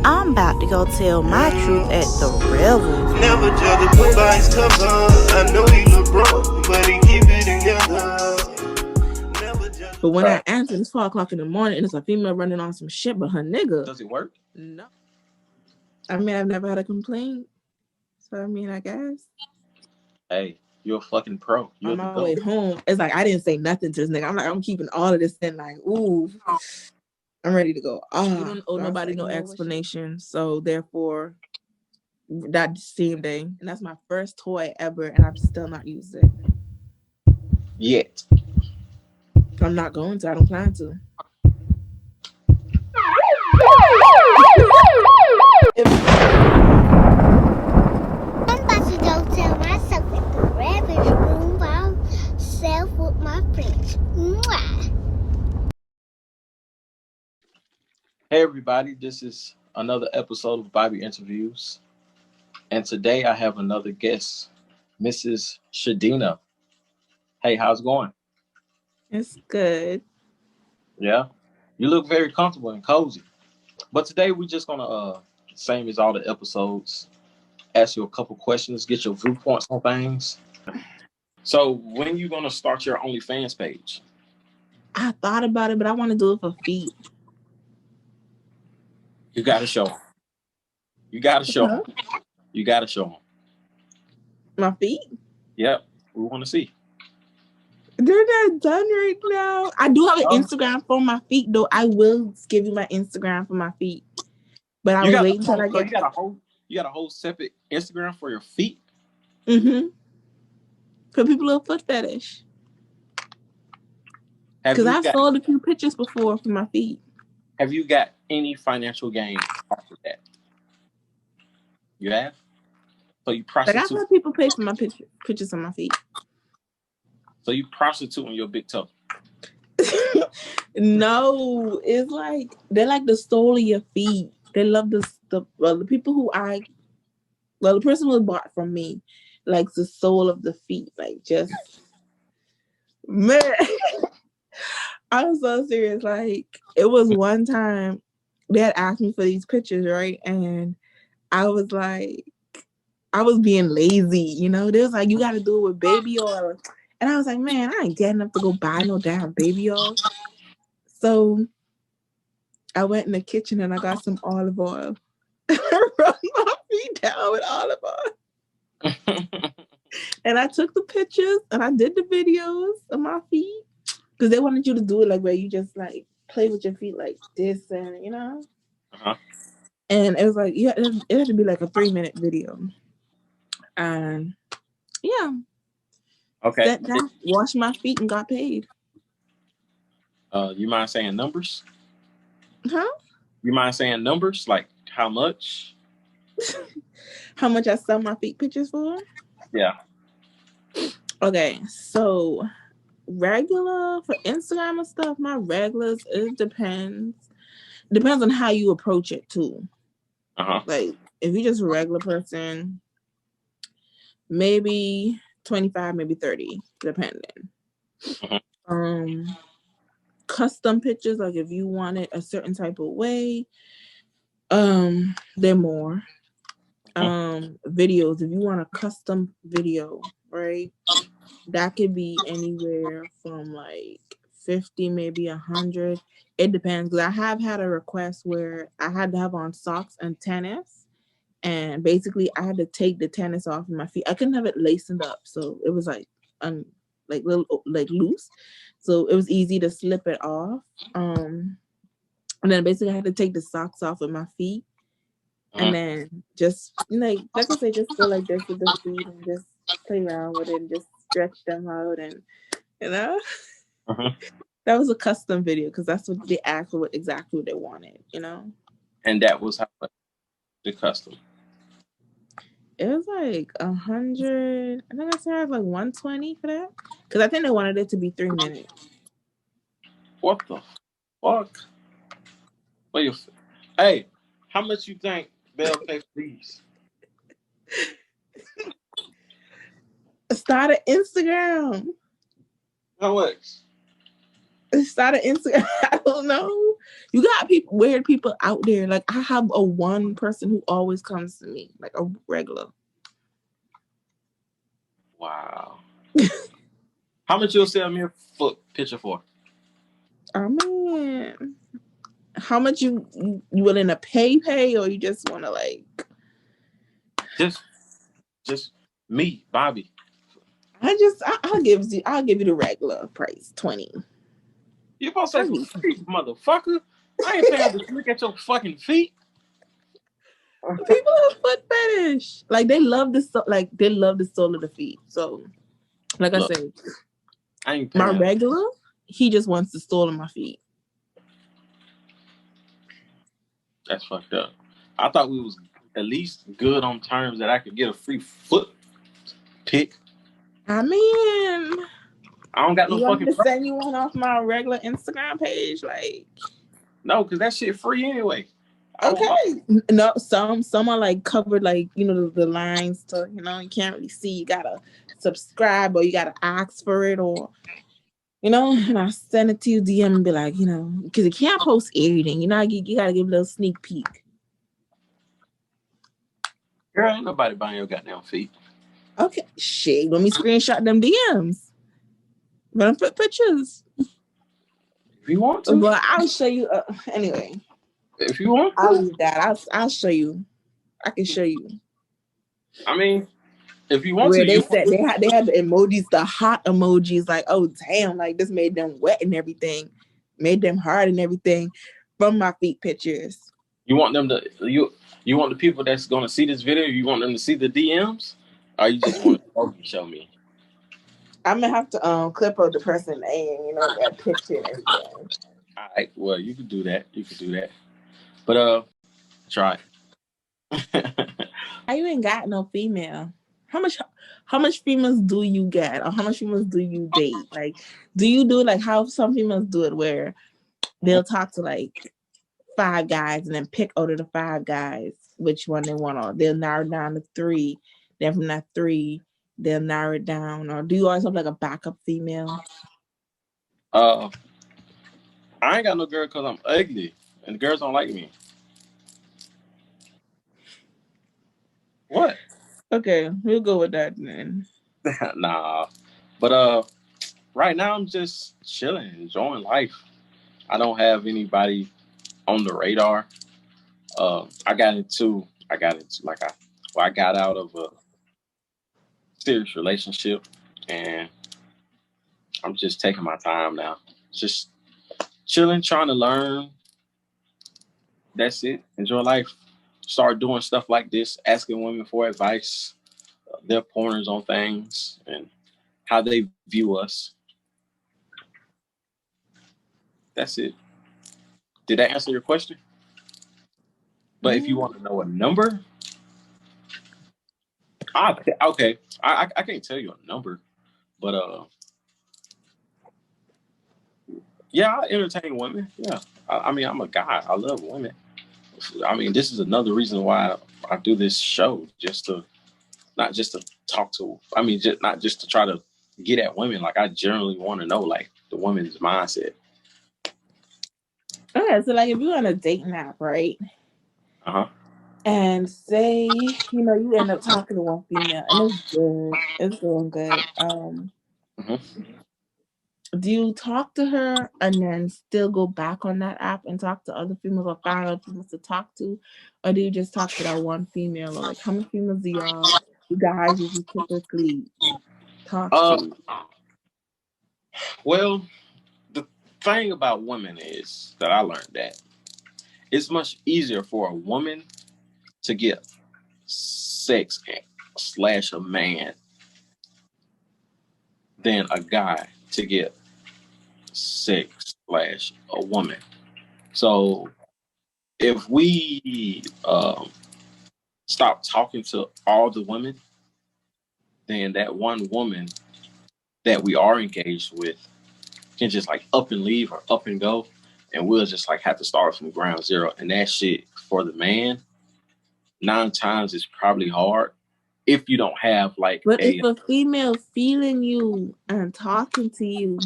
I'm about to go tell my truth at the Revels. Never judge a book by his cover. I know he look broke, but he keep it together. But when I answer, it's 4 o'clock in the morning and it's a female running on some shit, but her nigga. Does it work? No. I mean, I've never had a complaint. So, I mean, I guess. Hey, you're a fucking pro. You're on my way home, it's like I didn't say nothing to this nigga. I'm like, I'm keeping all of this in, like, ooh, I'm ready to go. You don't owe nobody no explanation. So, therefore, that same day, and that's my first toy ever, and I've still not used it. Yet. I'm not going to. I don't plan to. I'm about to go tell myself at the Revelsroom by myself with my friends. Mwah. Hey everybody, this is another episode of Bobby Interviews. And today I have another guest, Mrs. Sheddina. Hey, how's it going? It's good. Yeah? You look very comfortable and cozy. But today we're just gonna, same as all the episodes, ask you a couple questions, get your viewpoints on things. So when you gonna start your OnlyFans page? I thought about it, but I want to do it for feet. You gotta show them. You gotta show them. You gotta show them. My feet? Yep, we want to see. They're not done right now. I do have an Instagram for my feet, though. I will give you my Instagram for my feet. But I was waiting until I get. You got a whole separate Instagram for your feet? Mm-hmm. For people who have foot fetish. Because I've sold a few pictures before for my feet. Have you got any financial gain after that? You have? So you prostitute? Like I've had people pay for my pictures on my feet. So you prostituting your big toe? No, it's like they're like the sole of your feet. They love the people who the person who bought from me likes the sole of the feet, like just man. I'm so serious. Like it was one time they had asked me for these pictures, right? And I was like, I was being lazy, you know. They was like, you got to do it with baby oil. And I was like, man, I ain't getting up to go buy no damn baby oil. So I went in the kitchen and I got some olive oil. I rubbed my feet down with olive oil. And I took the pictures and I did the videos of my feet. Because they wanted you to do it like where you just like play with your feet like this and, you know. Uh-huh. And it was like, yeah, it had to be like a 3-minute video. And yeah. Okay. Sat down, washed my feet, and got paid. You mind saying numbers? Huh? You mind saying numbers? Like how much? How much I sell my feet pictures for? Yeah. Okay, so regular for Instagram and stuff, my regulars, it depends. Depends on how you approach it too. Uh-huh. Like if you're just a regular person, maybe 25, maybe 30, depending. Uh-huh. Custom pictures, like if you want it a certain type of way, they're more. Videos, if you want a custom video, right? That could be anywhere from like 50, maybe 100. It depends, because I have had a request where I had to have on socks and tennis, and basically I had to take the tennis off of my feet. I couldn't have it laced up, so it was like loose, so it was easy to slip it off. And then basically I had to take the socks off of my feet, and then just like I say, just go like this with the feet and just play around with it and just stretch them out, and you know. That was a custom video because that's what they asked for, exactly what they wanted, you know. And that was how much the custom? It was like 100. I think I said like 120 for that, because I think they wanted it to be 3 minutes. What the fuck? Hey, how much you think they'll pay for these? Start an Instagram. How much? Start an Instagram. I don't know. You got people, weird people out there. Like I have a one person who always comes to me, like a regular. Wow. How much you'll sell me a foot picture for? I mean, how much you willing to pay, or you just want to like? Just me, Bobby. I'll give you the regular price, 20. You supposed to say for free, motherfucker. I ain't paying to look at your fucking feet. People have foot fetish. Like they love the sole of the feet. So, like look, I said, I ain't my regular, he just wants the sole of my feet. That's fucked up. I thought we was at least good on terms that I could get a free foot pick. I mean, I don't got no fucking. You want to send you one off my regular Instagram page, like? No, because that shit free anyway. Okay. No, some are like covered, like the lines to you can't really see. You gotta subscribe or you gotta ask for it or. And I send it to you DM and be like, because you can't post everything. You gotta give a little sneak peek. Girl, ain't nobody buying your goddamn feet. Okay, shit. Let me screenshot them DMs. Let them put pictures. If you want to. Well, I'll show you. Anyway. If you want to. I'll leave that. I'll show you. I can show you. I mean, if you want where to. They said they had the emojis, the hot emojis, like, oh damn, like this made them wet and everything, made them hard and everything from my feet pictures. You want them to you want the people that's gonna see this video, you want them to see the DMs? Or you just want to show me? I'm gonna have to clip out the person and that picture and everything. All right, well you can do that. But try. I ain't got no female. How much females do you get, or how much females do you date? Like, do you do like how some females do it, where they'll talk to like 5 guys and then pick out of the 5 guys which one they want, or they'll narrow down to 3. Then from that 3, they'll narrow it down. Or do you always have like a backup female? I ain't got no girl because I'm ugly, and the girls don't like me. What? Okay, we'll go with that then. Nah, but right now I'm just chilling, enjoying life. I don't have anybody on the radar. I got out of a serious relationship, and I'm just taking my time now, just chilling, trying to learn. That's it. Enjoy life. Start doing stuff like this, asking women for advice, their pointers on things, and how they view us. That's it. Did that answer your question? But if you want to know a number, okay. I can't tell you a number, but yeah, I entertain women. Yeah, I mean, I'm a guy. I love women. I mean, this is another reason why I do this show, not just to talk to. I mean, not just to try to get at women. Like, I generally want to know like the woman's mindset. Okay, so like if you're on a dating app, right? And say, you end up talking to one female and it's good. It's going good. Do you talk to her and then still go back on that app and talk to other females or find other females to talk to? Or do you just talk to that one female? Or like how many females do you guys usually typically talk to? Well, the thing about women is that I learned that it's much easier for a woman to get sex / a man than a guy to get sex / a woman. So if we stop talking to all the women, then that one woman that we are engaged with can just like up and leave or up and go, and we'll just like have to start from ground zero. And that shit for the man, 9 times is probably hard if you don't have like. But if a female feeling you and talking to you,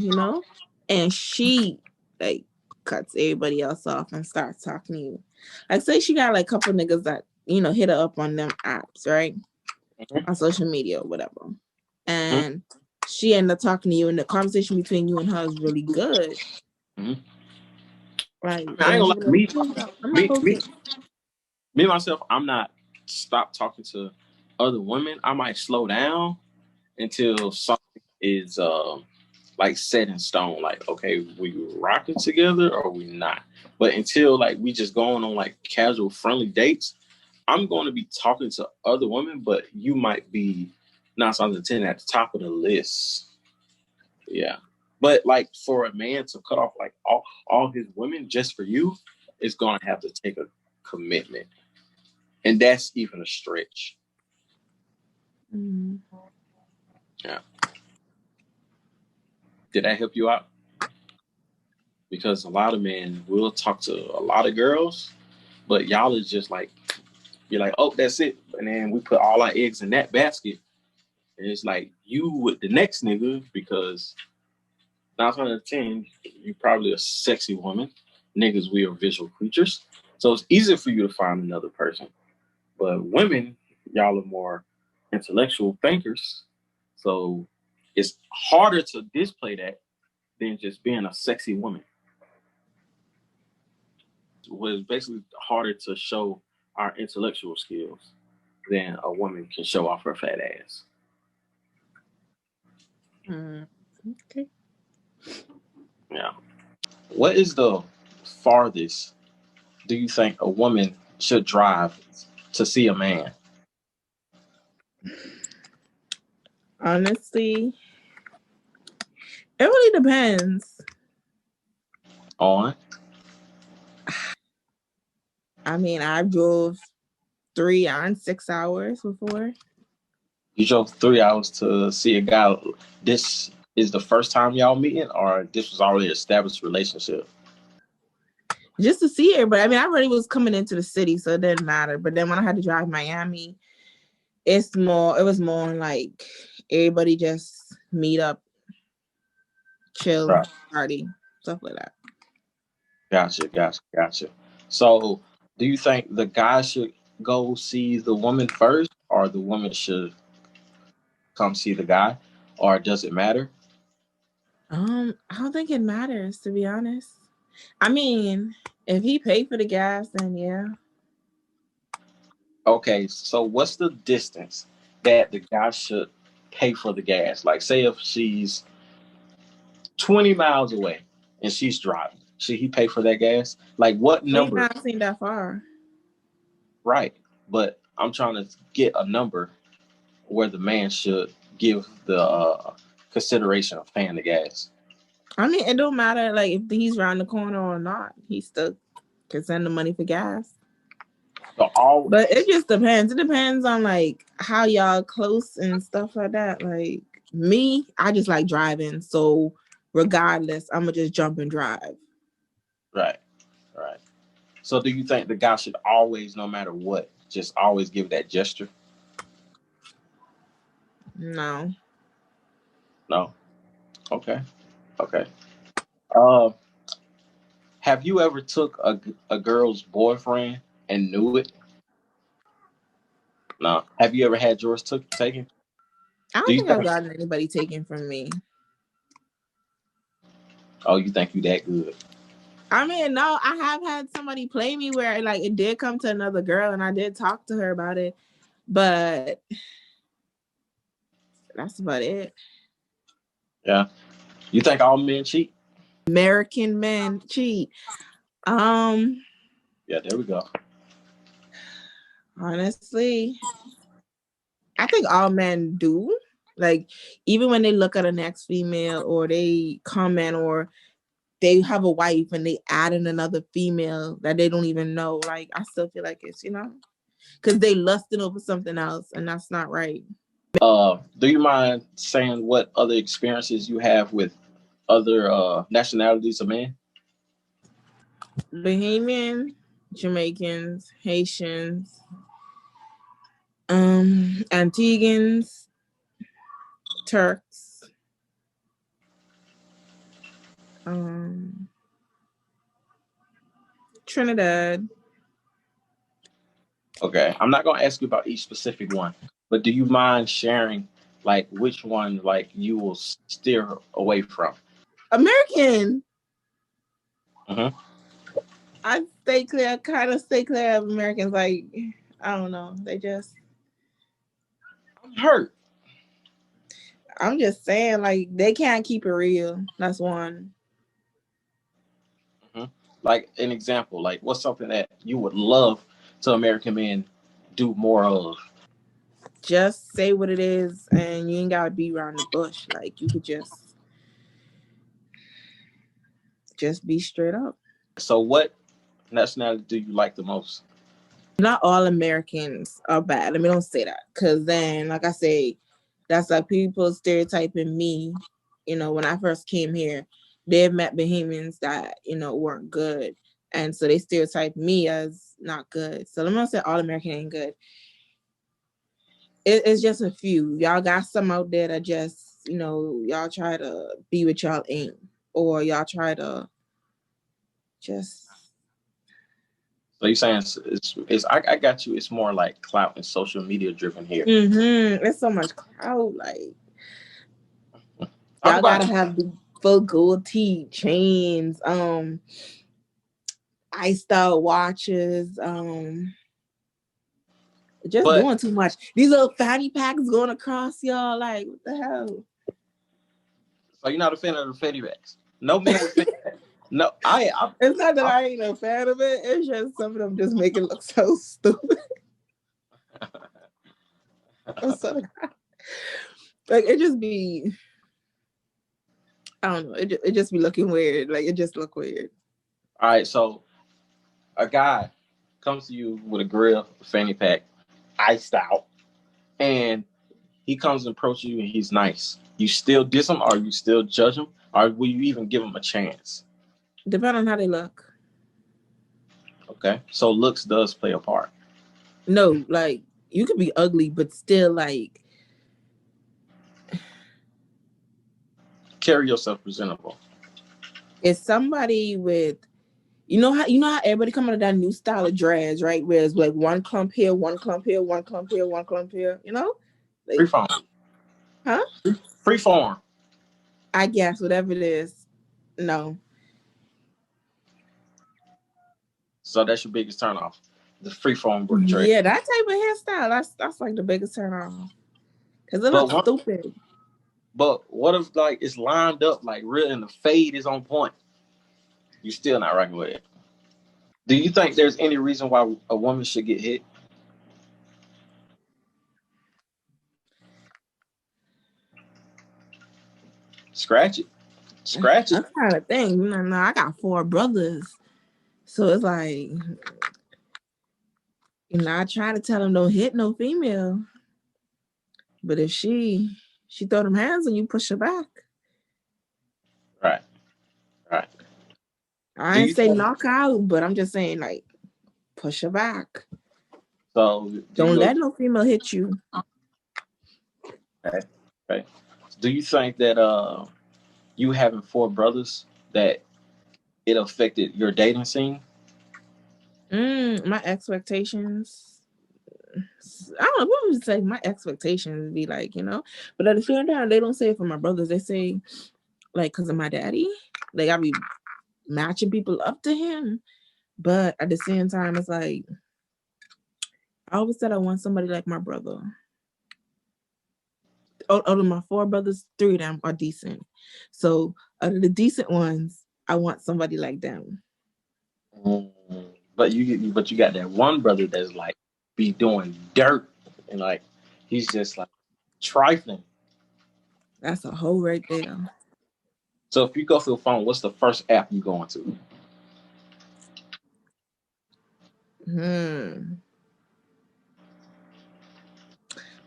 and she like cuts everybody else off and starts talking to you. Like, say she got like a couple niggas that, you know, hit her up on them apps, right? On social media or whatever. And she ended up talking to you, and the conversation between you and her is really good. Right. I ain't gonna lie, I'm not okay. Me myself, I'm not stop talking to other women. I might slow down until something is like set in stone. Like, okay, we rocking together or we not. But until like we just going on like casual friendly dates, I'm going to be talking to other women, but you might be 9 times out of 10 at the top of the list. Yeah. But like for a man to cut off like all his women just for you, it's going to have to take a commitment. And that's even a stretch. Mm-hmm. Yeah. Did that help you out? Because a lot of men will talk to a lot of girls, but y'all is just like, you're like, oh, that's it. And then we put all our eggs in that basket. And it's like you with the next nigga because 9 out of 10, you probably a sexy woman. Niggas, we are visual creatures. So it's easier for you to find another person. But women, y'all are more intellectual thinkers. So it's harder to display that than just being a sexy woman. It was basically harder to show our intellectual skills than a woman can show off her fat ass. Okay. Yeah. What is the farthest do you think a woman should drive to see a man? Honestly, it really depends. On? I mean, I drove 3 and 6 hours before. You drove 3 hours to see a guy. This is the first time y'all meeting, or this was already an established relationship? Just to see her, but I mean, I already was coming into the city, so it didn't matter. But then when I had to drive Miami, it was more like everybody just meet up, chill, Right. party, stuff like that. Gotcha. So, do you think the guy should go see the woman first, or the woman should come see the guy, or does it matter? I don't think it matters, to be honest. I mean, if he paid for the gas, then yeah. Okay, so what's the distance that the guy should pay for the gas? Like, say if she's 20 miles away and she's driving, should he pay for that gas? Like, what 20 number? miles ain't that far. Right, but I'm trying to get a number where the man should give the consideration of paying the gas. I mean, it don't matter like if he's around the corner or not. He still can send the money for gas. But it just depends. It depends on like how y'all close and stuff like that. Like me, I just like driving. So regardless, I'm gonna just jump and drive. Right. So do you think the guy should always, no matter what, just always give that gesture? No. Okay. Have you ever took a girl's boyfriend and knew it? No. Have you ever had yours taken? I don't think I've gotten anybody taken from me. Oh, you think you that good? I mean, no, I have had somebody play me where like it did come to another girl and I did talk to her about it, but that's about it. Yeah. You think all men cheat? American men cheat. Yeah, there we go. Honestly, I think all men do. Like, even when they look at a next female or they comment or they have a wife and they add in another female that they don't even know, like, I still feel like it's, because they lusting over something else and that's not right. Do you mind saying what other experiences you have with other nationalities of men? Bahamian, Jamaicans, Haitians, Antiguans, Turks, Trinidad. Okay, I'm not gonna ask you about each specific one, but do you mind sharing like which one like you will steer away from? American. Mm-hmm. I kind of stay clear of Americans. Like, I don't know. They just. I'm hurt. I'm just saying, like, they can't keep it real. That's one. Mm-hmm. Like an example, like what's something that you would love to American men do more of? Just say what it is, and you ain't gotta be around the bush. Like, you could just be straight up. So, what nationality do you like the most? Not all Americans are bad. Let me don't say that, because then, like I say, that's like people stereotyping me. You know, when I first came here, they met Bahamians that weren't good, and so they stereotyped me as not good. So let me not say all American ain't good. It's just a few. Y'all got some out there that just y'all try to be what y'all ain't, or y'all try to just. So you're saying it's I got you. It's more like clout and social media driven here. Mm-hmm. It's so much clout. Like y'all gotta have the full gold teeth, chains, iced out watches, just doing too much. These little fanny packs going across y'all. Like, what the hell? So you're not a fan of the fanny packs? No man with fanny packs. No, it's not that I ain't a fan of it. It's just some of them just make it look so stupid. Like it just be, I don't know. It just be looking weird. Like it just look weird. All right, so a guy comes to you with a grill, a fanny pack, iced out, and he comes and approaches you and he's nice. You still diss him, or you still judge him, or will you even give him a chance? Depending on how they look. Okay, so looks does play a part. No, like you could be ugly, but still like carry yourself presentable. It's somebody with, you know how everybody coming to that new style of dreads, right? Where it's like one clump here, one clump here, one clump here, one clump here. You know, like, freeform. Huh? Freeform. I guess whatever it is. No. So that's your biggest turn off. The freeform dread. Yeah, that type of hairstyle. That's like the biggest turn off. Because it looks stupid. But what if like it's lined up like real and the fade is on point? You still not rocking with it. Do you think there's any reason why a woman should get hit? Scratch it. Scratch it. That's kind of thing. No, I got 4 brothers. So it's like, I try to tell them don't hit no female. But if she throw them hands and you push her back. Right. I ain't say knock out, but I'm just saying like push her back. So don't let no female hit you. Okay. Do you think that you having 4 brothers that it affected your dating scene? My expectations. I don't know what would say. My expectations be like, but at the same time, they don't say it for my brothers. They say like because of my daddy. Like I be matching people up to him, but at the same time, it's like I always said I want somebody like my brother. Out of my 4 brothers, 3 of them are decent. So out of the decent ones, I want somebody like them. But you got that one brother that's like be doing dirt and like he's just like trifling. That's a hoe right there. So if you go through the phone, what's the first app you going to?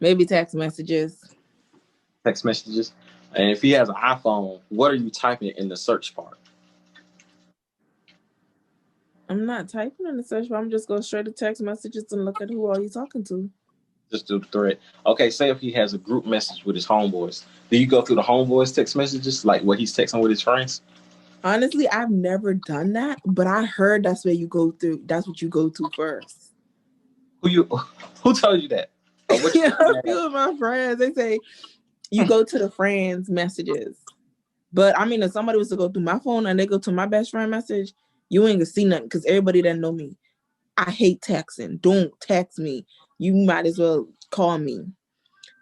Maybe text messages. Text messages. And if he has an iPhone, what are you typing in the search part? I'm not typing in the search bar. I'm just going straight to text messages and look at who are you talking to. Just do the thread. Okay, say if he has a group message with his homeboys. Do you go through the homeboys text messages, like what he's texting with his friends? Honestly, I've never done that, but I heard that's where you go through. That's what you go to first. Who told you that? Or what you Yeah, looking a at? few of my friends, they say you go to the friends' messages. But I mean, if somebody was to go through my phone and they go to my best friend message, you ain't gonna see nothing because everybody that know me, I hate texting. Don't text me. You might as well call me.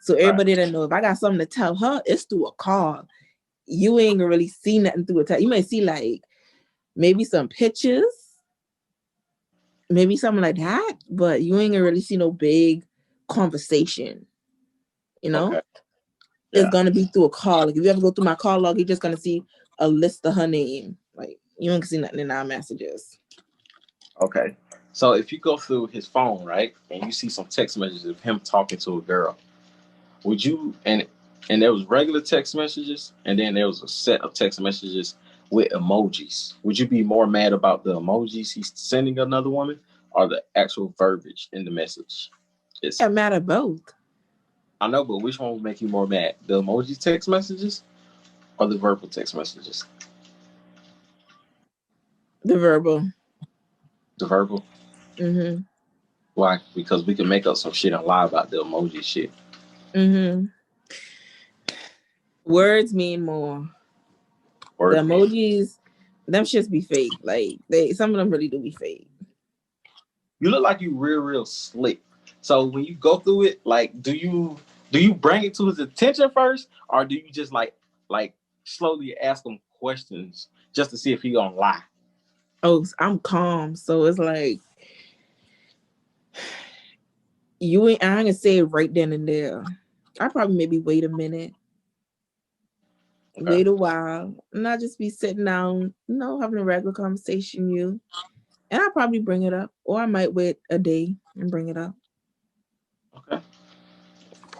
So Right. everybody that know if I got something to tell her, it's through a call. You ain't gonna really see nothing through a text. You may see like maybe some pictures, maybe something like that, but you ain't gonna really see no big conversation. You know, Okay. it's Yeah. gonna be through a call. Like if you ever go through my call log, you're just gonna see a list of her name. Like you ain't gonna see nothing in our messages. Okay. So if you go through his phone, right, and you see some text messages of him talking to a girl, would you and there was regular text messages and then there was a set of text messages with emojis. Would you be more mad about the emojis he's sending another woman or the actual verbiage in the message? It's It matter both. I know, but which one would make you more mad? The emoji text messages or the verbal text messages? The verbal. The verbal. Mm-hmm. Why? Because we can make up some shit and lie about the emoji shit. Mm-hmm. Words mean more. The Word. emojis, them shits be fake. Like some of them really do be fake. You look like you real slick. So when you go through it, like, do you bring it to his attention first, or do you just like slowly ask him questions just to see if he gonna lie? Oh, I'm calm, so it's like you ain't. I ain't gonna say it right then and there. I probably maybe wait a minute, Okay. wait a while, and I just be sitting down, having a regular conversation. And I probably bring it up, or I might wait a day and bring it up. Okay.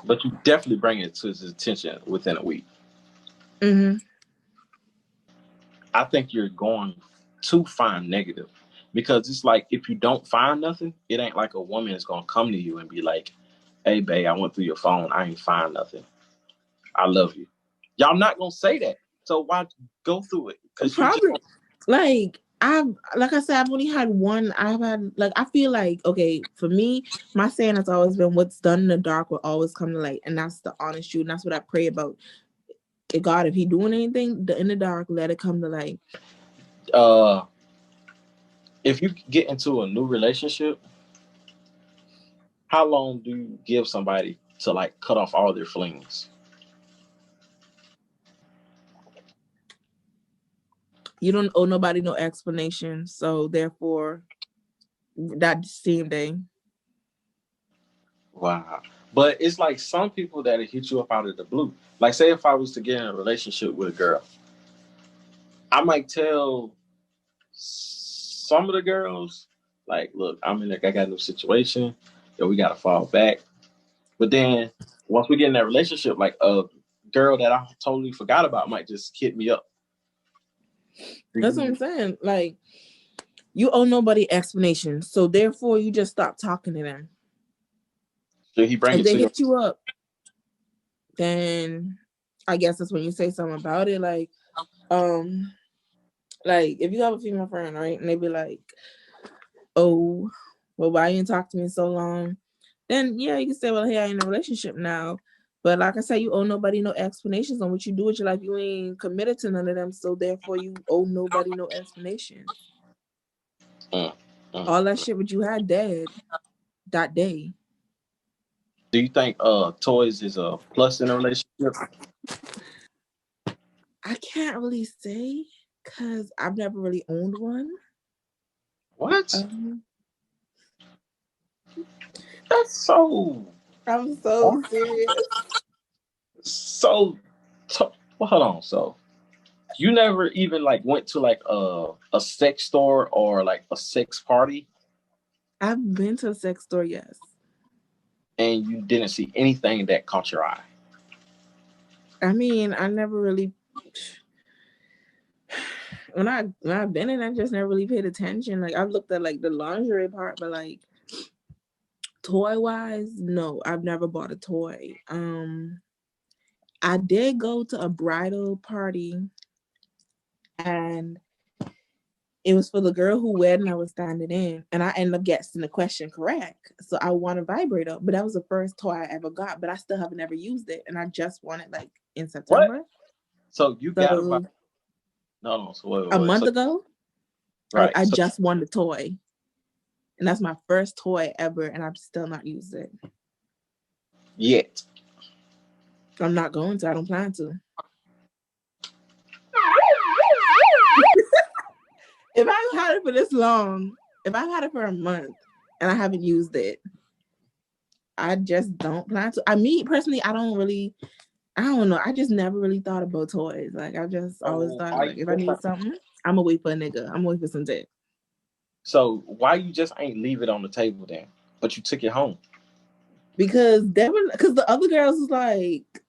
But you definitely bring it to his attention within a week. Mm-hmm. I think you're going to find negative because it's like if you don't find nothing, it ain't like a woman is gonna come to you and be like, "Hey, babe, I went through your phone. I ain't find nothing. I love you." Y'all not gonna say that. So why go through it? Because you just Probably like I said, I've only had one. I've had like I feel like okay, for me, my saying has always been what's done in the dark will always come to light. And that's the honest truth. And that's what I pray about. God, if he doing anything in the dark, let it come to light. uh if you get into a new relationship, how long do you give somebody to like cut off all their flings? You don't owe nobody no explanation. So therefore that same day. Wow. But it's like some people that hit you up out of the blue. Like say if I was to get in a relationship with a girl, I might tell some of the girls, like, look, I got no situation. Yo, we gotta fall back. But then once we get in that relationship, like a girl that I totally forgot about might just hit me up. That's what I'm saying. Like you owe nobody explanation. So therefore you just stop talking to them. Should he bring If it they to you? hit you up, then I guess that's when you say something about it. Um, like if you have a female friend, right, and they be like, "Oh, well, why you didn't talk to me in so long?" Then yeah, you can say, "Well, hey, I'm in a relationship now." But like I said, you owe nobody no explanations on what you do with your life. You ain't committed to none of them, so therefore you owe nobody no explanation. Mm, mm. All that shit what you had dead that day. Do you think toys is a plus in a relationship? I can't really say because I've never really owned one. What? Um, That's so I'm so serious. so. Well, hold on. So you never even like went to like a sex store or like a sex party, I've been to a sex store, yes. and you didn't see anything that caught your eye. I mean, I never really when I've been in, I just never really paid attention. Like I've looked at like the lingerie part, but like toy wise, no, I've never bought a toy. I did go to a bridal party and it was for the girl who wedding I was standing in, and I ended up guessing the question correct. So I won a vibrator, but that was the first toy I ever got, but I still haven't ever used it, and I just won it like in September. What? So you got about no. So wait. A month ago, right? I just won the toy, and that's my first toy ever, and I've still not used it yet. I'm not going to. I don't plan to. If I've had it for this long, if I've had it for a month and I haven't used it, I just don't plan to. Personally, I don't know. I just never really thought about toys. Like, I just always thought, like, if I need something, I'm gonna wait for a nigga. I'm gonna wait for some dick. So why you just ain't leave it on the table then? But you took it home. Because the other girls was like, if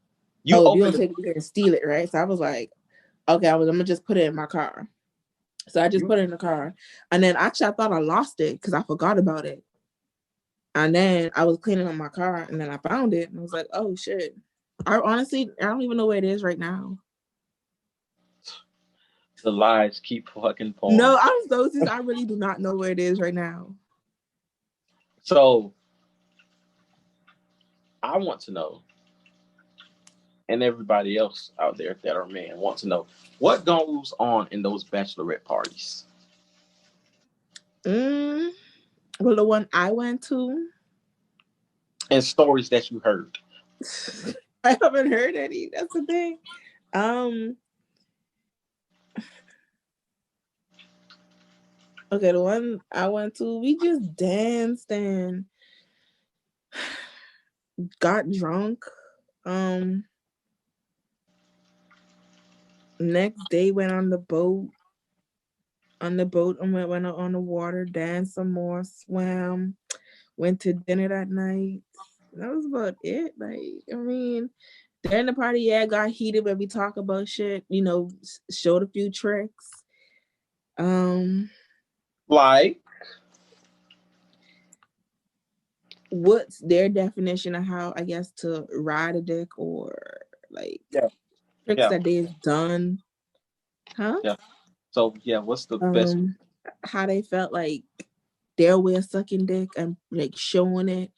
you don't take it, you're gonna steal it, right? So I was like, okay, I'm gonna just put it in my car. So I just put it in the car. And then actually I thought I lost it because I forgot about it. And then I was cleaning up my car and then I found it and I was like, oh shit. I don't even know where it is right now. The lies keep fucking pouring. No, I'm so serious. I really do not know where it is right now. So I want to know, and everybody else out there that are men want to know, what goes on in those bachelorette parties? Well, the one I went to. And stories that you heard. I haven't heard any. That's the thing. Okay, the one I went to, we just danced and got drunk. Next day went on the boat. And went out on the water, danced some more, swam, went to dinner that night. That was about it. Like, I mean, during the party, yeah, got heated, but we talk about shit, showed a few tricks. Like, what's their definition of how, I guess, to ride a dick or like tricks that they've done? Huh? Yeah. So yeah, what's the best? How they felt like their way of sucking dick and like showing it.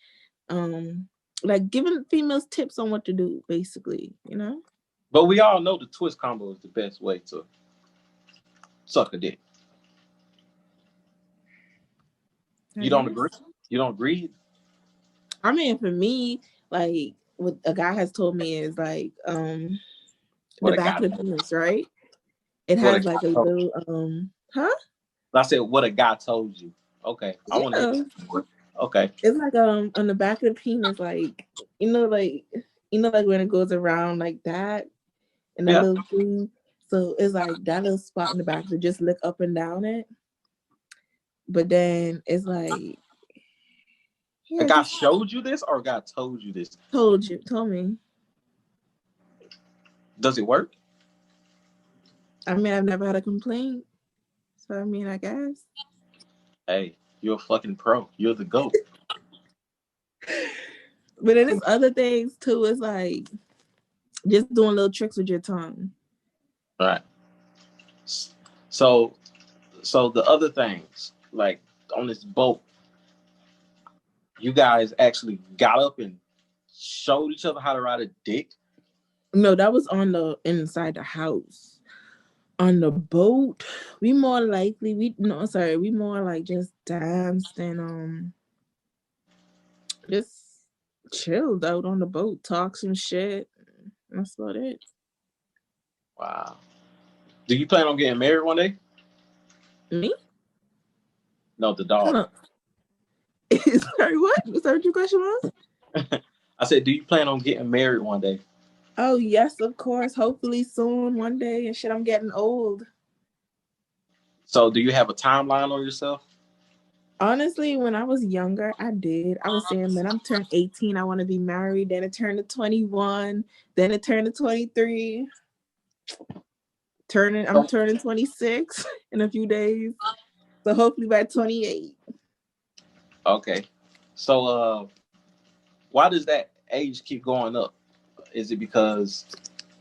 Like giving females tips on what to do, basically, But we all know the twist combo is the best way to suck a dick. You don't agree? You don't agree? I mean, for me, like what a guy has told me is like the back of the penis, right? It has like a little I said what a guy told you. Okay. I want to okay. It's like on the back of the penis, like like when it goes around like that and that little thing. So it's like that little spot in the back to just look up and down it. But then it's like a guy showed you this or a guy told you this? Told me. Does it work? I mean, I've never had a complaint. So I mean, I guess. Hey, you're a fucking pro. You're the GOAT. But then there's other things too. It's like just doing little tricks with your tongue. All right. So the other things, like on this boat, you guys actually got up and showed each other how to ride a dick? No, that was on the inside the house. On the boat, we more like just danced and just chilled out on the boat, talk some shit. That's about it. Wow. Do you plan on getting married one day? Me? No, the dog. Sorry, what? Was that what your question was? I said, do you plan on getting married one day? Oh, yes, of course. Hopefully soon, one day. And shit, I'm getting old. So do you have a timeline on yourself? Honestly, when I was younger, I did. I was saying, man, I'm turned 18. I want to be married. Then it turned to 21. Then it turned to 23. I'm turning 26 in a few days. So hopefully by 28. Okay. So why does that age keep going up? Is it because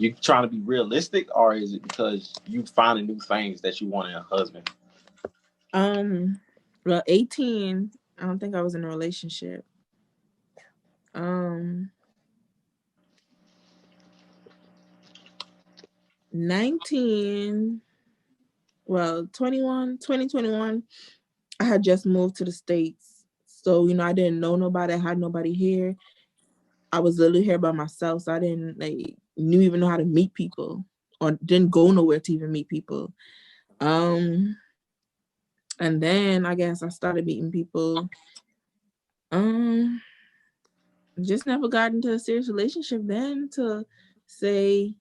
You trying to be realistic, or is it because you finding new things that you want in a husband? Well, 18, I don't think I was in a relationship. 19, well, 2021, I had just moved to the States. So, you know, I didn't know nobody. I had nobody here. I was literally here by myself. So I didn't even know how to meet people, or didn't go nowhere to even meet people. And then I guess I started meeting people. Just never got into a serious relationship then to say,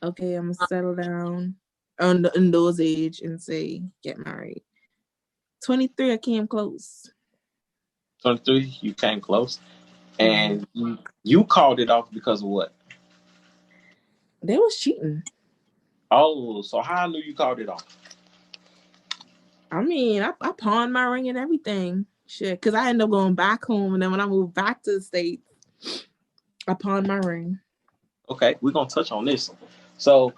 okay, I'm gonna settle down in those age and say get married. 23, I came close. 23, you came close, and you called it off because of what? They was cheating. Oh, so how I knew you called it off? I mean, I pawned my ring and everything. Shit, because I ended up going back home, and then when I moved back to the States, I pawned my ring. Okay, we're gonna touch on this. So,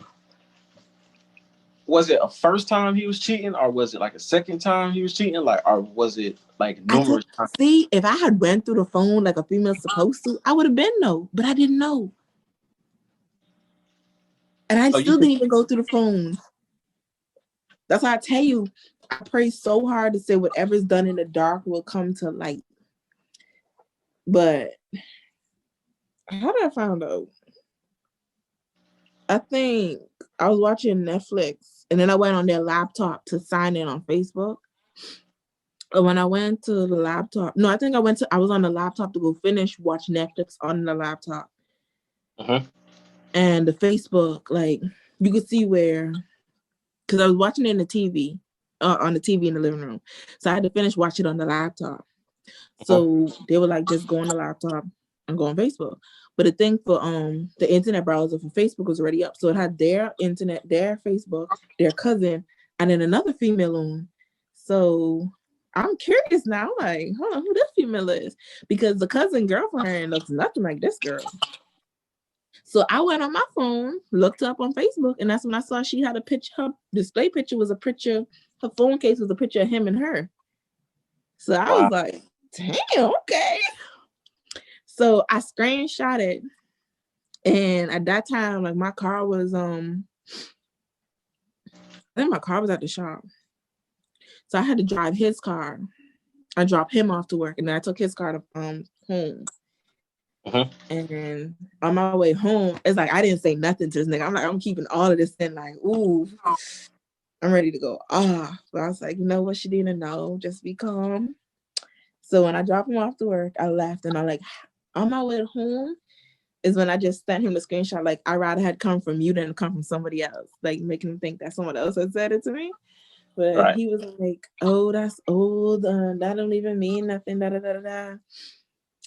was it a first time he was cheating, or was it like a second time he was cheating, or was it like numerous times? See, if I had went through the phone like a female's supposed to, I would have been no, but I didn't know, and I still didn't even go through the phone. That's why I tell you, I pray so hard to say whatever's done in the dark will come to light. But how did I find out? I think I was watching Netflix, and then I went on their laptop to sign in on Facebook. And when I went to the laptop, no, I think I was on the laptop to go watch Netflix on the laptop. And the Facebook, like, you could see where, because I was watching it in the TV, on the TV in the living room. So I had to finish watching it on the laptop. So they were like, just go on the laptop and go on Facebook. But the thing for the internet browser for Facebook was already up. So it had their internet, their Facebook, their cousin, and then another female on. So I'm curious now, like, hold on, who this female is? Because the cousin girlfriend looks nothing like this girl. So I went on my phone, looked up on Facebook, and that's when I saw she had a picture. Her display picture was a picture. Her phone case was a picture of him and her. So I was like, damn, okay. So I screenshot it. And at that time, like, my car was, I think my car was at the shop. So I had to drive his car. I dropped him off to work, and then I took his car to home. And then on my way home, it's like I didn't say nothing to this nigga. I'm like, I'm keeping all of this in, like, ooh, I'm ready to go. But I was like, you know what, Sheddina, no, just be calm. So when I dropped him off to work, I left, and I like on my way home is when I just sent him the screenshot, like, I rather had come from you than come from somebody else, like making him think that someone else had said it to me. But he was like, oh, that's old. That don't even mean nothing. Da da da da.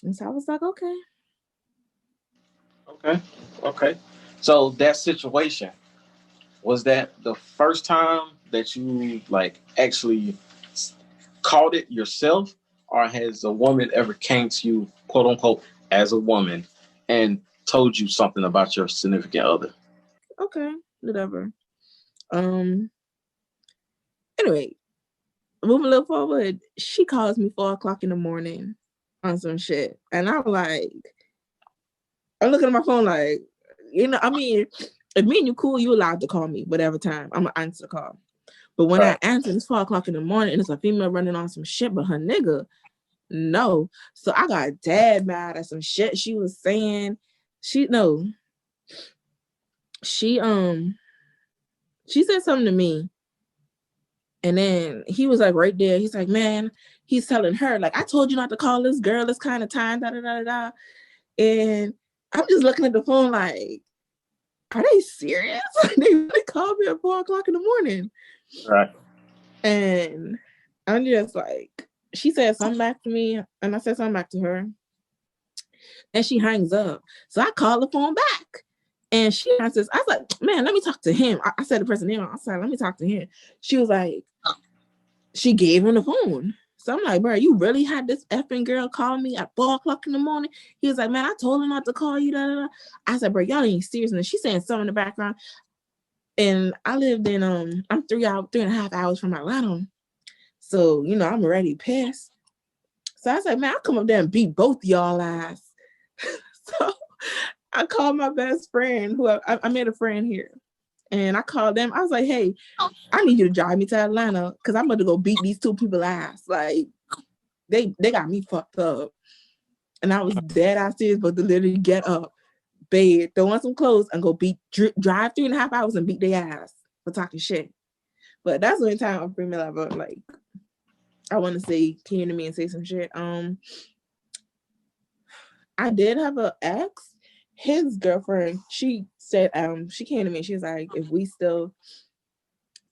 And so I was like, okay. Okay. So that situation, was that the first time that you like actually caught it yourself, or has a woman ever came to you, quote unquote, as a woman and told you something about your significant other? Okay, whatever. Anyway, moving a little forward, she calls me 4:00 in the morning on some shit, and I'm like, I'm looking at my phone like, you know, I mean, if me and you cool, you allowed to call me whatever time. I'm gonna answer the call. But when I answer, it's 4:00 in the morning, and it's a female running on some shit, but her nigga, no. So I got dead mad at some shit she was saying. She said something to me, and then he was like right there. He's like, man, he's telling her, like, I told you not to call this girl this kind of time, da da da da. And I'm just looking at the phone like, are they serious? They really called me at 4:00 in the morning. Right. And I'm just like, she said something back to me, and I said something back to her. And she hangs up. So I called the phone back. And she answers. I was like, man, let me talk to him. I said the person name. I said, let me talk to him. She was like, she gave him the phone. So I'm like, bro, you really had this effing girl call me at 4:00 in the morning? He was like, man, I told her not to call you. Da, da, da. I said, bro, y'all ain't serious. And she's saying something in the background. And I lived in I'm 3.5 hours from Atlanta. So, you know, I'm already pissed. So I said, man, I'll come up there and beat both y'all ass. So I called my best friend, who I made a friend here. And I called them. I was like, hey, I need you to drive me to Atlanta because I'm about to go beat these two people ass. Like, they got me fucked up. And I was dead ass serious, but to literally get up, bed, throw on some clothes, and go drive 3.5 hours and beat their ass for talking shit. But that's the only time I'm female ever, like, I want to say, came to me and say some shit. I did have an ex. His girlfriend, she said, she came to me and she was like, if we still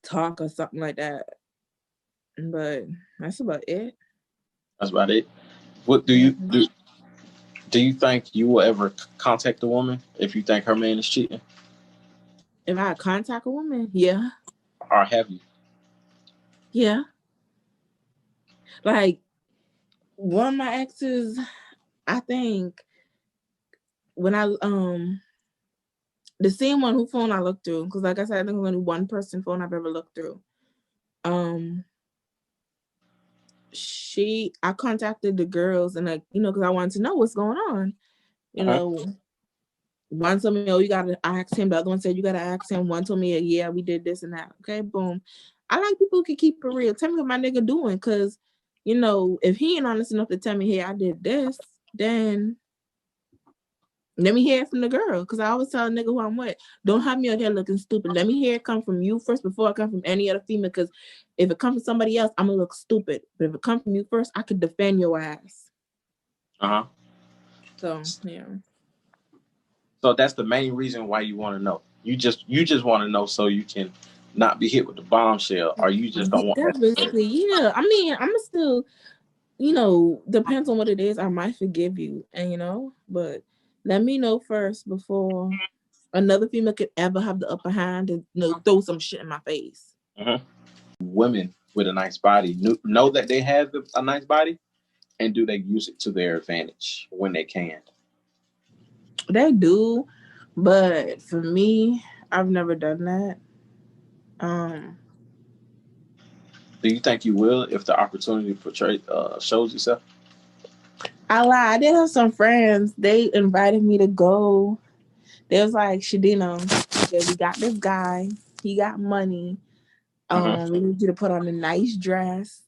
talk or something like that. But that's about it. That's about it. What do you do? Do you think you will ever contact a woman if you think her man is cheating? If I contact a woman, yeah. Or have you? Yeah. Like, one of my exes, I think, when I, the same one who phone I looked through, because like I said, I think only one person phone I've ever looked through. I contacted the girls and, like, you know, because I wanted to know what's going on. You know, one told me, oh, you gotta ask him. The other one said you gotta ask him. One told me, yeah, we did this and that. Okay, boom. I like people who can keep it real. Tell me what my nigga doing, because, you know, if he ain't honest enough to tell me, hey, I did this, then let me hear it from the girl. Because I always tell a nigga who I'm with, don't have me out here looking stupid. Let me hear it come from you first before it come from any other female. Because if it comes from somebody else, I'm gonna look stupid. But if it comes from you first, I could defend your ass. So yeah. So that's the main reason why you want to know. You just want to know so you can not be hit with the bombshell, or you just don't want that. Basically, yeah. I mean, I'm still, you know, depends on what it is. I might forgive you, and you know, but let me know first before another female could ever have the upper hand and, you know, throw some shit in my face. Women with a nice body know that they have a nice body, and do they use it to their advantage when they can? They do, but for me, I've never done that. Do you think you will if the opportunity shows itself? I lie. I did have some friends. They invited me to go. They was like, Sheddina, we got this guy. He got money. We need you to put on a nice dress,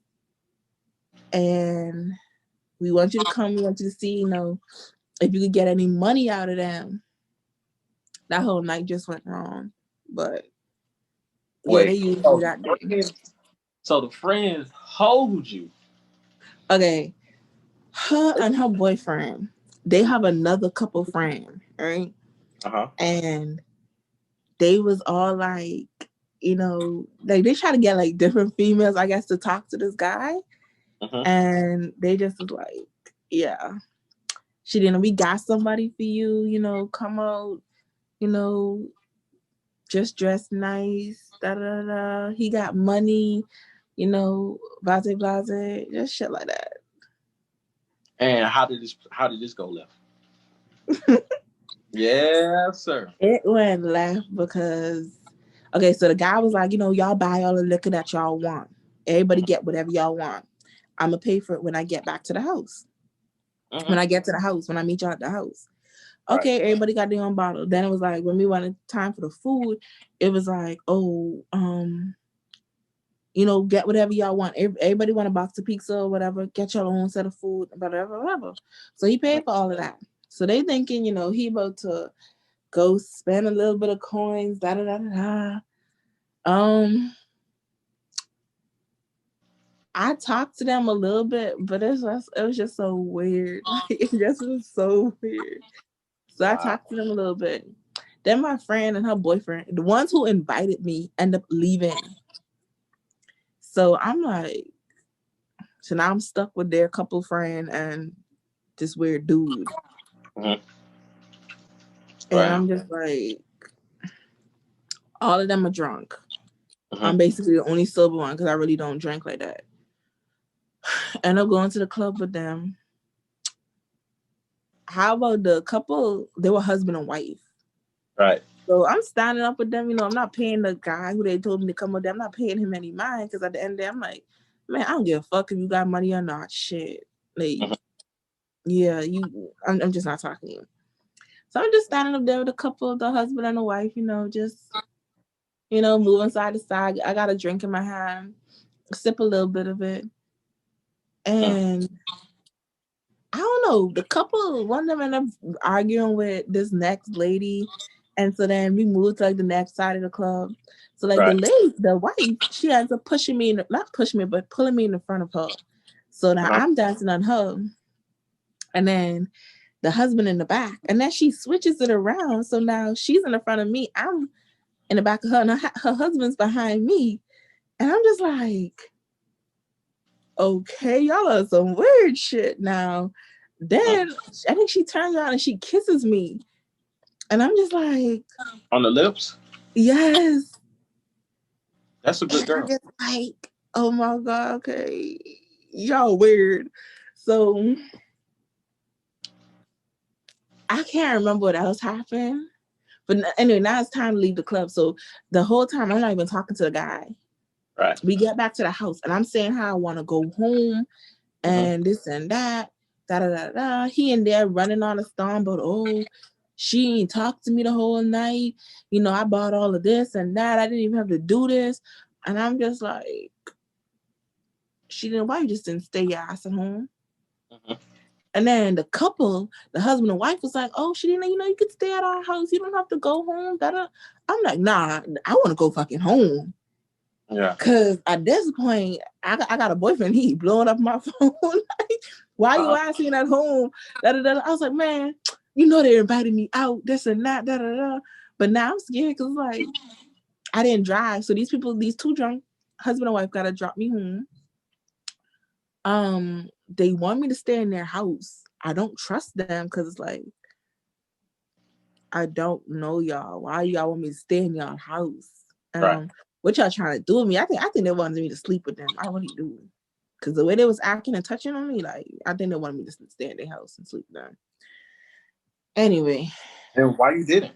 and we want you to come. We want you to see, you know, if you could get any money out of them. That whole night just went wrong, but yeah, they usually got there. So the friends hold you. Okay, her and her boyfriend, they have another couple friend, right? And they was all like, you know, like they try to get like different females, I guess, to talk to this guy, and they just was like, yeah, Sheddina, we got somebody for you, you know, come out, you know, just dress nice, da da da. He got money, you know, blase blase, just shit like that. And how did this go left? Yeah, sir. It went left because, okay, so the guy was like, you know, y'all buy all the liquor that y'all want. Everybody get whatever y'all want. I'm gonna pay for it when I get back to the house. When I get to the house, when I meet y'all at the house. Okay, everybody got their own bottle. Then it was like, when we wanted time for the food, it was like, oh, you know, get whatever y'all want. Everybody want a box of pizza or whatever. Get your own set of food, whatever. So he paid for all of that. So they thinking, you know, he about to go spend a little bit of coins, da da da da da. I talked to them a little bit, but it was just so weird. It just was so weird. So I talked to them a little bit. Then my friend and her boyfriend, the ones who invited me, end up leaving. So I'm like, so now I'm stuck with their couple friend and this weird dude. And I'm just like, all of them are drunk. I'm basically the only sober one because I really don't drink like that. end up going to the club with them. How about the couple? They were husband and wife. Right. So I'm standing up with them. I'm not paying the guy who they told me to come with them. I'm not paying him any mind because at the end of the day, I'm like, man, I don't give a fuck if you got money or not. Shit. Like, yeah, I'm just not talking to you. So I'm just standing up there with a couple, the husband and the wife, just, moving side to side. I got a drink in my hand, sip a little bit of it. And I don't know, the couple, one of them ended up arguing with this next lady. And so then we moved to like the next side of the club. So like the wife, she ends up pushing me, not pushing me, but pulling me in the front of her. So now I'm dancing on her. And then the husband in the back. And then she switches it around. So now she's in the front of me. I'm in the back of her. And her husband's behind me. And I'm just like, okay, y'all are some weird shit now. Then I think she turns around and she kisses me. And I'm just like, on the lips? Yes. That's a good girl. I'm just like, oh my God, okay. Y'all weird. So I can't remember what else happened. But anyway, now it's time to leave the club. So the whole time I'm not even talking to the guy. Right. We get back to the house and I'm saying how I want to go home and this and that. Da da da da. He in there running on a storm, but she ain't talked to me the whole night. I bought all of this and that. I didn't even have to do this. And I'm just like, why you just didn't stay your ass at home? And then the couple, the husband and wife was like, oh, Sheddina, you could stay at our house. You don't have to go home. I'm like, nah, I want to go fucking home. Yeah. Because at this point, I got a boyfriend. He blowing up my phone. Like, why you asking at home? Da, da, da. I was like, man, they invited me out, this and that, da, da, da. But now I'm scared because like, I didn't drive. So these two drunk husband and wife got to drop me home. They want me to stay in their house. I don't trust them because it's like, I don't know y'all. Why y'all want me to stay in y'all house? Right. What y'all trying to do with me? I think they wanted me to sleep with them. I really do. Because the way they was acting and touching on me, like, I think they wanted me to stay in their house and sleep with them. Anyway. And why you didn't?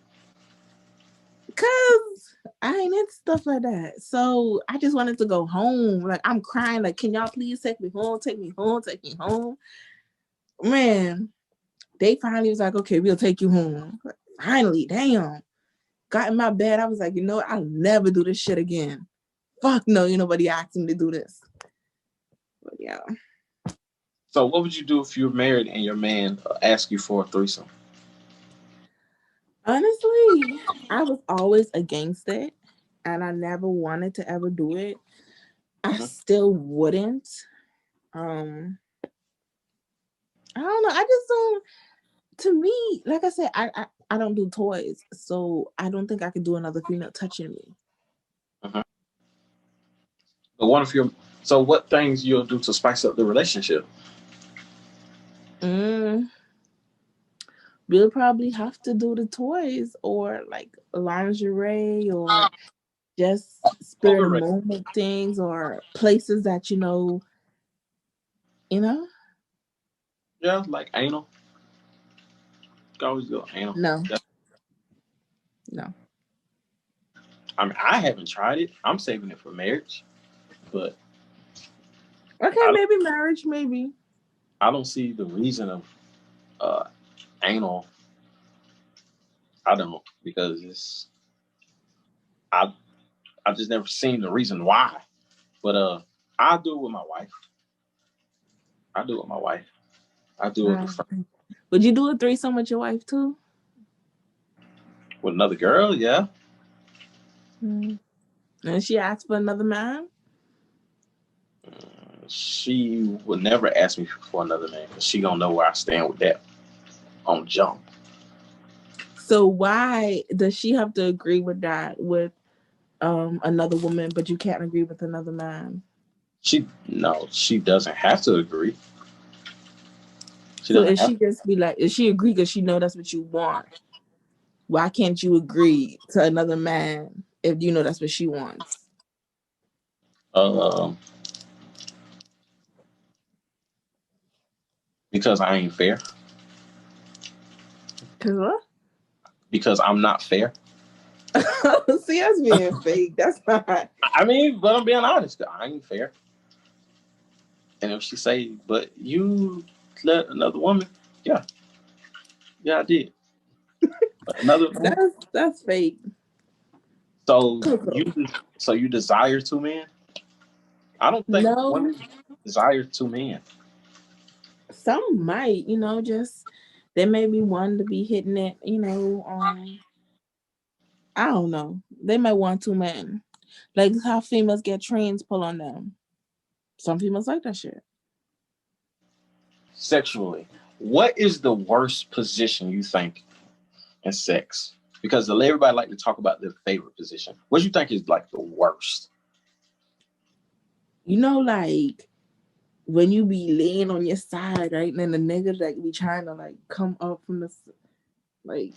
Because I ain't into stuff like that. So I just wanted to go home. Like, I'm crying. Like, can y'all please take me home? Take me home. Take me home. Man, they finally was like, okay, we'll take you home. Like, finally, damn. Got in my bed. I was like, I'll never do this shit again. Fuck no, nobody asked me to do this. But yeah. So what would you do if you were married and your man asked you for a threesome? Honestly, I was always against it. And I never wanted to ever do it. I still wouldn't. I don't know. I just don't. To me, like I said, I don't do toys. So I don't think I could do another female touching me. But so what things you'll do to spice up the relationship? We'll probably have to do the toys or like lingerie or just spirit of moment things or places that Yeah, like anal. You can always go anal. No. I mean, I haven't tried it. I'm saving it for marriage, but okay, maybe marriage, maybe. I don't see the reason of anal. I don't, because I just never seen the reason why. But I'll do it with my wife. I do it with friends. Would you do a threesome with your wife too? With another girl, yeah. And she asked for another man? She would never ask me for another man because she don't know where I stand with that on jump. So why does she have to agree with that with another woman, but you can't agree with another man? She doesn't have to agree. Is she agree because she know that's what you want? Why can't you agree to another man if you know that's what she wants? Because I ain't fair. Cause what? Because I'm not fair. See, that's being fake. That's not. I mean, but I'm being honest. I ain't fair. And if she say, but you let another woman, yeah, I did. Another. That's fake. So Coco. you desire two men? I don't think No, women desire two men. some might, just they may be one to be hitting it, I don't know. They might want two men. Like how females get trains pull on them. Some females like that shit. Sexually, what is the worst position you think in sex? Because everybody like to talk about their favorite position. What do you think is like the worst? Like when you be laying on your side, right? And then the nigga like be trying to like come up from the like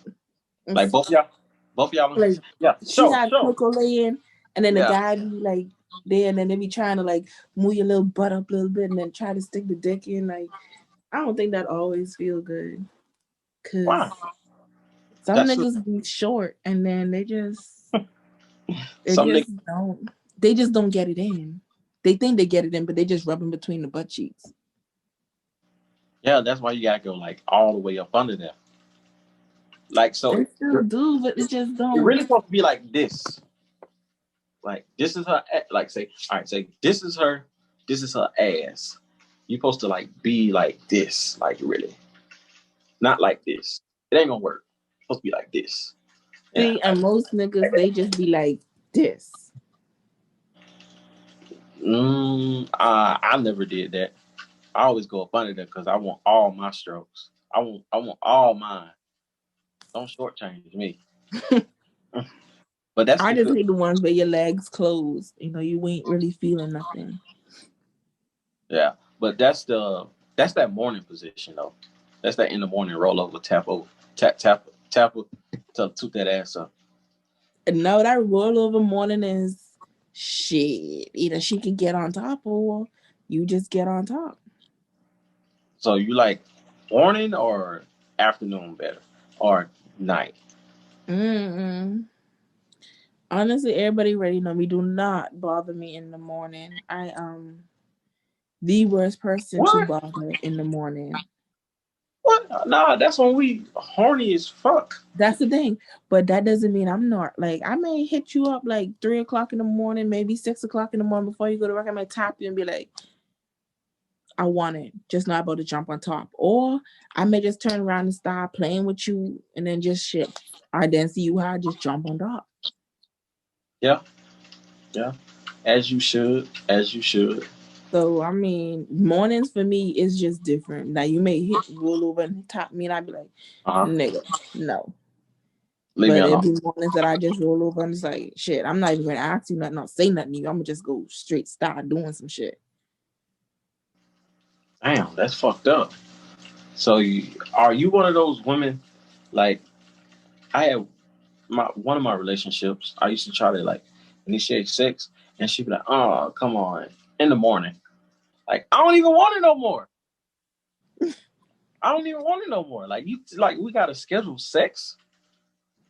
Both of y'all. like Yeah, she show. got Coco laying, and then the Yeah. guy be like there, and then they be trying to like move your little butt up a little bit, and then try to stick the dick in. Like I don't think that always feel good, cause Wow. some niggas be short, and then they just don't get it in. They think they get it in, but they just rubbing between the butt cheeks. Yeah, that's why you gotta go like all the way up under there. Like so, They still do, but it just don't. It really supposed to be like this. Like this is her. Like say, all right, say this is her. This is her ass. You supposed to like be like this, like really, not like this. It ain't gonna work. It's supposed to be like this. See, and most niggas they just be like this. I never did that. I always go up under there because I want all my strokes. I want all mine. Don't shortchange me. But I just hate the ones where your legs closed. You ain't really feeling nothing. Yeah, but that's that morning position though. That's that in the morning roll over, tap to toot that ass up. No, that roll over morning is shit. Either she can get on top or you just get on top. So you like morning or afternoon better or night? Honestly, everybody already know me. Do not bother me in the morning. I the worst person to bother in the morning. What? Nah, that's when we horny as fuck. That's the thing. But that doesn't mean I'm not. Like, I may hit you up like 3 o'clock in the morning, maybe 6 o'clock in the morning before you go to work. I may tap you and be like, I want it. Just not about to jump on top. Or I may just turn around and start playing with you and then just shit. I then see you how I just jump on top. Yeah. Yeah. As you should. So, I mean, mornings for me is just different. Now, you may roll over and tap me, and I'd be like, nigga, no. Leave me alone. It'd be mornings that I just roll over and it's like, shit, I'm not even going to ask you nothing, not say nothing to you. I'm going to just go straight start doing some shit. Damn, that's fucked up. So, are you one of those women, like, I had one of my relationships, I used to try to, like, initiate sex, and she'd be like, oh, come on, in the morning. Like, I don't even want it no more. Like, we got to schedule sex.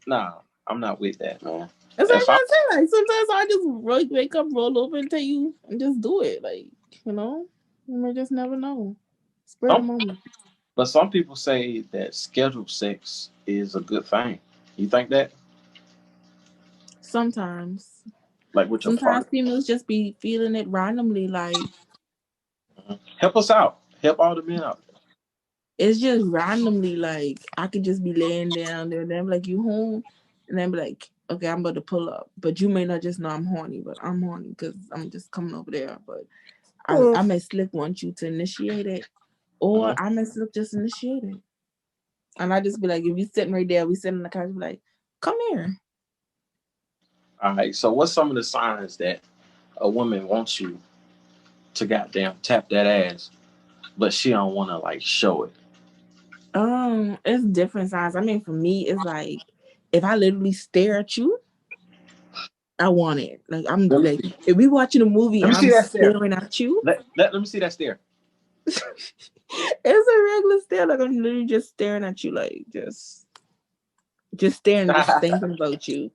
Nah, I'm not with that, man. That's what I say. Like, sometimes I just wake up, roll over, and tell you, and just do it. Like, you may just never know. Spread the moment. But some people say that scheduled sex is a good thing. You think that? Sometimes. Like with your partner. Sometimes females just be feeling it randomly. Like, help us out. Help all the men out. It's just randomly. Like, I could just be laying down there, and then be like, you home? And then be like, okay, I'm about to pull up. But you may not just know I'm horny, but I'm horny because I'm just coming over there. But I may slick want you to initiate it, or I may slick just initiate it. And I just be like, if you sitting right there, we sitting on the couch, be like, come here. All right. So what's some of the signs that a woman wants you to goddamn tap that ass, but she don't want to like show it? It's different signs. I mean, for me, it's like if I literally stare at you, I want it. Like I'm like, if we watching a movie and I'm staring at you, let me see that stare. It's a stare like I'm literally just staring at you, like just staring, just thinking about you.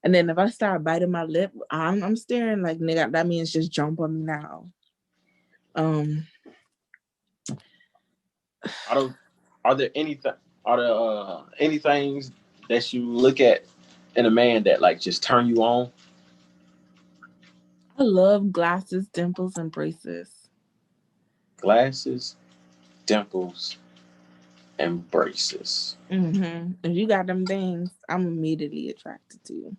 And then if I start biting my lip, I'm staring like nigga. That means just jump on me now. Are there any things that you look at in a man that like just turn you on? I love glasses, dimples, and braces. Glasses, dimples, and braces. If you got them things, I'm immediately attracted to you.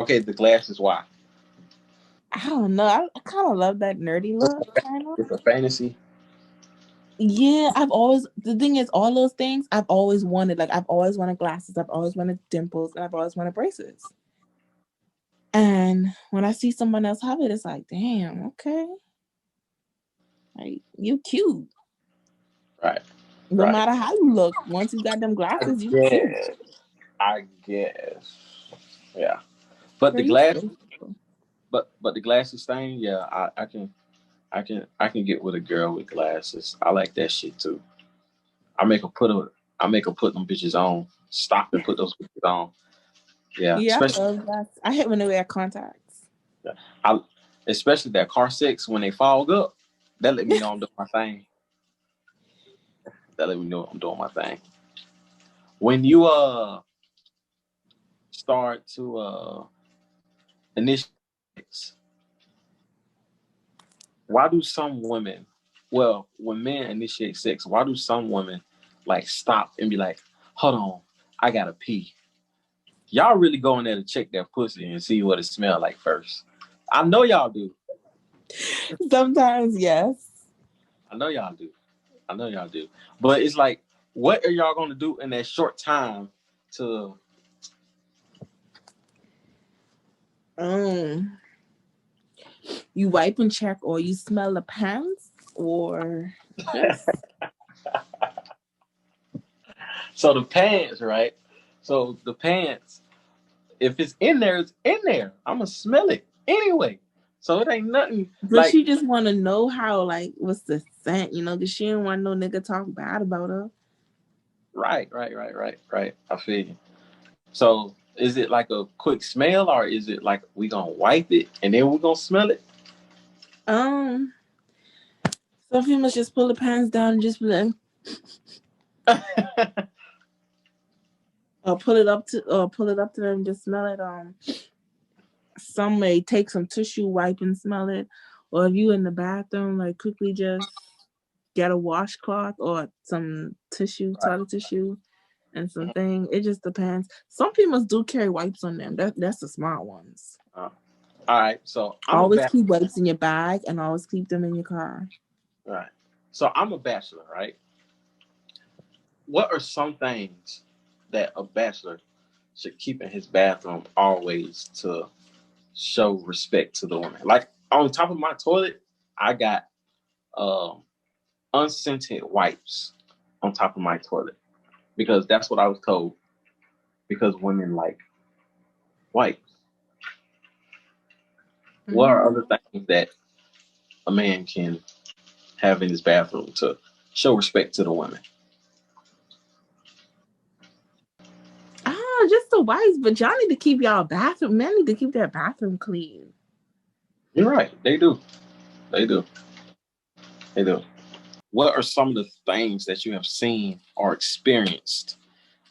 Okay, the glasses. Why? I don't know. I kind of love that nerdy look, kind of. It's a fantasy. Yeah, the thing is, all those things I've always wanted. Like, I've always wanted glasses, I've always wanted dimples, and I've always wanted braces. And when I see someone else have it, it's like, damn, okay. Like, you cute. Right. No matter how you look, once you got them glasses, you cute. I guess. Yeah. But Girl, the you glass, so but the glasses thing, yeah, I can get with a girl with glasses. I like that shit too. I make her put them bitches on. Stop and put those bitches on. Yeah, Yeah, I especially love glasses. I hate when they wear contacts. I, especially that car sex when they fog up. That let me know I'm doing my thing. That let me know I'm doing my thing. When you start to initiate, why do some women, well, when men initiate sex, why do some women like stop and be like, hold on, I gotta pee? Y'all really go in there to check their pussy and see what it smells like first. I know y'all do. Sometimes, yes. I know y'all do. But it's like, what are y'all gonna do in that short time to You wipe and check, or you smell the pants, or just so the pants, right? So the pants, if it's in there, it's in there. I'ma smell it anyway. So it ain't nothing but like she just want to know how, like, what's the scent, because she didn't want no nigga talk bad about her. right. I feel you. So is it like a quick smell or is it like we gonna wipe it and then we gonna smell it? Some females just pull the pants down and just be like, or pull it up to them and just smell it. Some may take some tissue, wipe and smell it, or if you in the bathroom, like quickly just get a washcloth or some tissue, toilet tissue, and something. It just depends. Some females do carry wipes on them. That's the smart ones. All right, so Always keep wipes in your bag and always keep them in your car. All right, so I'm a bachelor, right? What are some things that a bachelor should keep in his bathroom always to show respect to the woman? Like on top of my toilet, I got unscented wipes on top of my toilet because that's what I was told. Because women like wipes. Mm-hmm. What are other things that a man can have in his bathroom to show respect to the women? Just the wipes, but y'all need to keep y'all bathroom. Men need to keep their bathroom clean. You're right. They do. What are some of the things that you have seen or experienced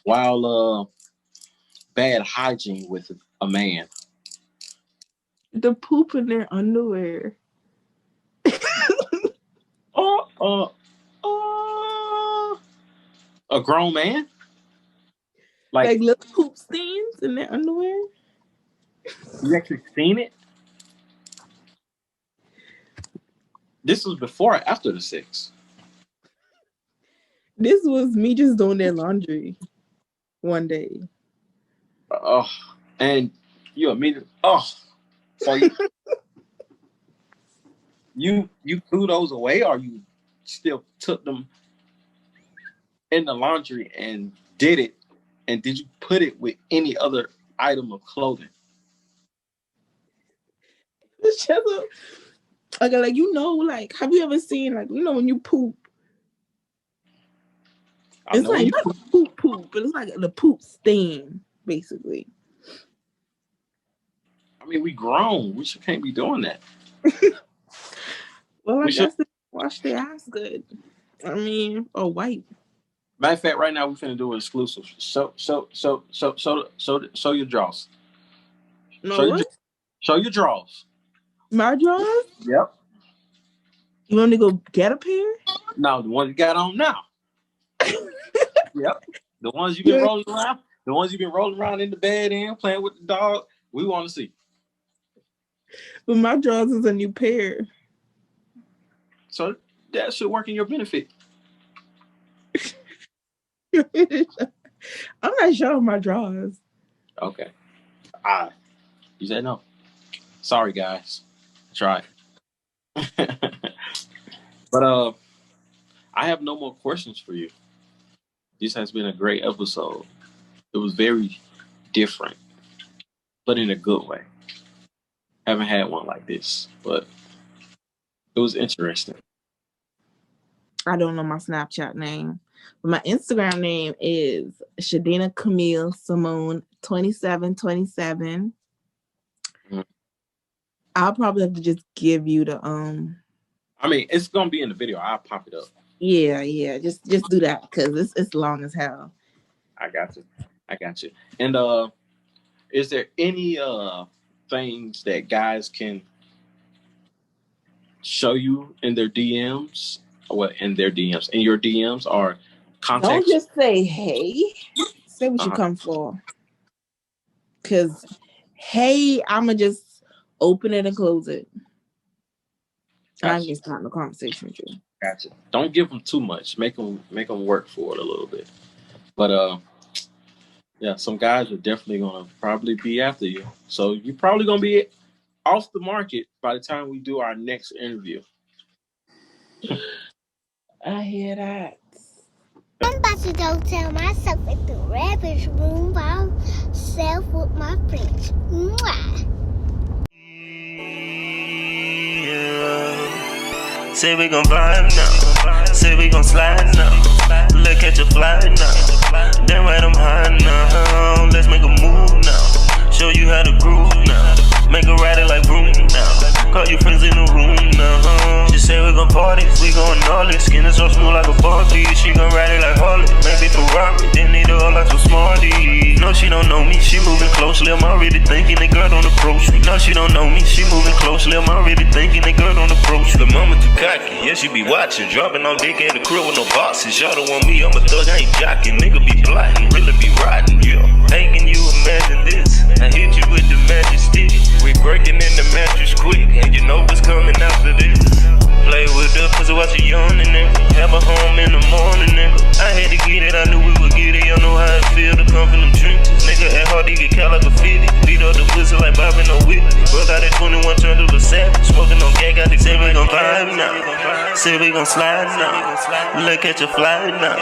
while bad hygiene with a man? The poop in their underwear. A grown man? Like little poop stains in their underwear? You actually seen it? This was before or after the sex? This was me just doing their laundry one day. And you immediately, so you threw those away, or you still took them in the laundry and did it? And did you put it with any other item of clothing? It's just like, like, have you ever seen, like, when you poop I It's know like you. not poop, but it's like the poop stain, basically. I mean, we grown. We can't be doing that. Well, I We should. guess they wash their ass good. I mean, or wipe. Matter of fact, right now we're finna do an exclusive. Show your draws. No, what? Show your draws. My drawers? Yep. You want to go get a pair? No, the ones you got on now. Yep. The ones you've been rolling around. The ones you've been rolling around in the bed in, playing with the dog. We want to see. But my drawers is a new pair. So that should work in your benefit. I'm not showing my drawers. Okay. You said no. Sorry, guys. I tried. But I have no more questions for you. This has been a great episode. It was very different, but in a good way. Haven't had one like this, but it was interesting. I don't know my Snapchat name, but my Instagram name is Sheddina Camille Simone 2727. I'll probably have to just give you the I mean, it's gonna be in the video. I'll pop it up. Yeah. Just do that because it's long as hell. I got you. And is there any things that guys can show you in their DMs? In your DMs or contact? Don't just say hey. Say what you come for. Because hey, I'ma just open it and close it. Gotcha. I'm just starting a conversation with you. Gotcha. Don't give them too much. Make them work for it a little bit. But yeah, some guys are definitely gonna probably be after you. So you're probably gonna be off the market by the time we do our next interview. I hear that. I'm about to go tell myself at the Revelsroom by myself with my friends. Mwah. Yeah. Say we gon' vibe now. Say we gon' slide now. Look at your fly now. Damn right I'm high now. Let's make a move now. Show you how to groove now. Make her ride it like room now. Call your friends in the room now. She say we gon' party, we gon' gnarly. Skin is so smooth like a Barbie. She gon' ride it like Harley. Maybe Ferrari, then need her all like some Smarty. No, she don't know me, she moving closely. I'm already thinking the girl don't approach me. No, she don't know me, she moving closely. I'm already thinking the girl don't approach me. The mama too cocky, yeah, she be watching. Dropping on dick at the crib with no boxes. Y'all don't want me, I'm a thug, I ain't jocking. Nigga be plotting, really be riding, yeah. Hey, can you imagine this? I hit you with the magic stick. We breaking in the mattress quick, and you know what's coming after this. Play with the pussy while she yawning, nigga. Have a home in the morning, nigga. I had to get it, I knew we would get it. Y'all know how it feel to come from them trenches. Nigga, at hard, he get cat like a 50. Beat up the pussy like Bobby, no Whitney. Broke out at 21, turned to a savage. Smoking on gag, got the say we gon' vibe now. Say we gon' slide now. Look at your fly now.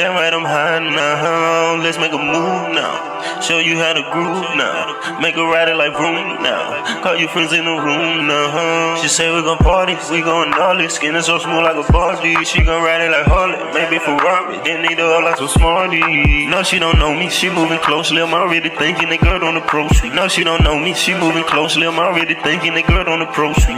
Damn right I'm high now. Let's make a move now. Show you how to groove now. Make her ride it like room now. Call your friends in the room now. She say we gon' party, we gon' gnarly. Skin is so smooth like a Barbie. She gon' ride it like Harley. Maybe Ferrari, then need her all like some Smarty. No, she don't know me, she moving closely. I'm already thinking the girl don't approach me. No, she don't know me, she moving closely. I'm already thinking the girl don't approach me.